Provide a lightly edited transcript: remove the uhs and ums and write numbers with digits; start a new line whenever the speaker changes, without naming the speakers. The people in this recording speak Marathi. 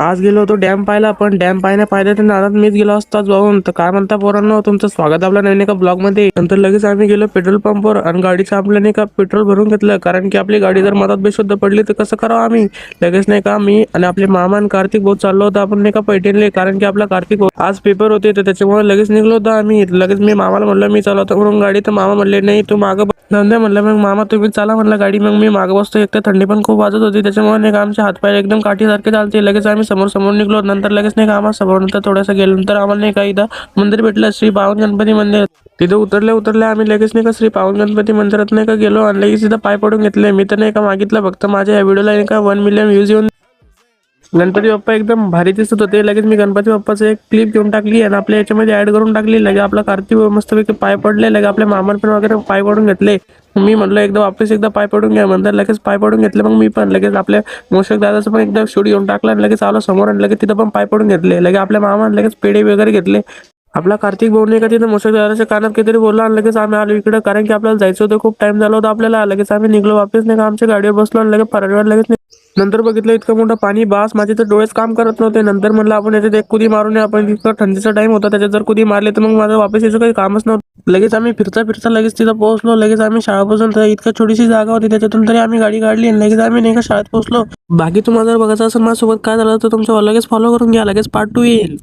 आज गेलो होतो डॅम पाहायला, पण डॅम पाहण्याच्या नादात मीच गेलो असताच जाऊन. तर काय म्हणता पोरांनो, तुमचं स्वागत आपल्या नवीन एका ब्लॉग मध्ये. नंतर लगेच आम्ही गेलो पेट्रोल पंपवर आणि गाडीचं आपल्या नाही का पेट्रोल भरून घेतलं, कारण की आपली गाडी जर मधात बेशुद्ध पडली तर कसं करावं आम्ही. लगेच नाही का मी आणि आपले मामा आणि कार्तिक भाऊ चाललो होतो आपण नाही का पैठणले, कारण की आपला कार्तिक भाऊ आज पेपर होते तर त्याच्यामुळे लगेच निघलो होतो आम्ही. लगेच मी मामाला म्हणलं मी चालवतो म्हणून गाडी, तर मामा म्हणले नाही तू मागं नंद्या म्हणलं. मग मामा तुम्ही चाला म्हणलं गाडी. मग मी मागं बसतो. एक तर थंडी पण खूप वाजत होती, त्याच्यामुळे नाही का आमचे हातपाय एकदम काठीसारखे चालते. लगेच आम्ही समोर निघलो. नंतर लगेच नाही का आम्हाला समोर नंतर थोडंसं गेल्यानंतर आम्हाला नाही का इथं मंदिर भेटलं, श्री पावन गणपती मंदिर. तिथं उतरले आम्ही लगेच नाही का श्री पावन गणपती मंदिरात नाही का गेलो आणि लगेच तिथं पाय पडून घेतले. मी तर नाही का मागितलं फक्त माझ्या या व्हिडिओला नाही का 1 मिलियन व्ह्यूज येऊन. गणपती बाप्पा एकदम भारी दिसत होते. लगेच मी गणपती बाप्पाचं एक क्लिप घेऊन टाकली आणि आपल्या याच्यामध्ये ऍड करून टाकली. लगे आपला कार्तिक मस्तपैकी पाय पडले. लगे आपल्या मामान पण वगैरे पाय पडून घेतले. मी म्हटलं एकदा वापस एकदा पाय पडून घ्या म्हणतात. लगेच पाय पडून घेतले. मग मी पण लगेच आपल्या मोशक दादाचं पण एकदा शूट घेऊन टाकला आणि लगेच आलो समोर आणि लगेच तिथं पण पाय पडून घेतले. लगे आपल्या मामाने लगेच पेढे वगैरे घेतले. आपला कार्तिक भाऊ नाही का तिथं मोशक दादाच्या कानात काहीतरी बोलला आणि लगेच आम्ही आलो इकडे, कारण की आपल्याला जायचं होतं, खूप टाइम झाला होता आपल्याला. लगेच आम्ही निघलो वापस नाही का आमच्या गाडीवर बसलो आणि लगेच फराडवर लगेच नंतर बघितलं इतकं मोठं पाणी, बास माझे तर डोळेच काम करत नव्हते. नंतर म्हणलं आपण याच्यात एक कुदी मारून आपण, इतकं थंडीचा टाइम होता, त्याच्यात जर कुदी मारले तर मग माझं वापस याचं काही कामच नव्हतं. लगेच आम्ही फिरता लगेच तिथं पोहोचलो. लगेच आम्ही शाळापासून तर इतकं छोटीशी जागा होती त्याच्यातून तरी आम्ही गाडी काढली आणि लगेच आम्ही नाही का शाळेत पोहोचलो. बाकी तुम्हाला जर बघायचं असेल माझ्यासोबत काय झालं तर तुमच्या लगेच फॉलो करून घ्या. लगेच पार्ट 2 येईल.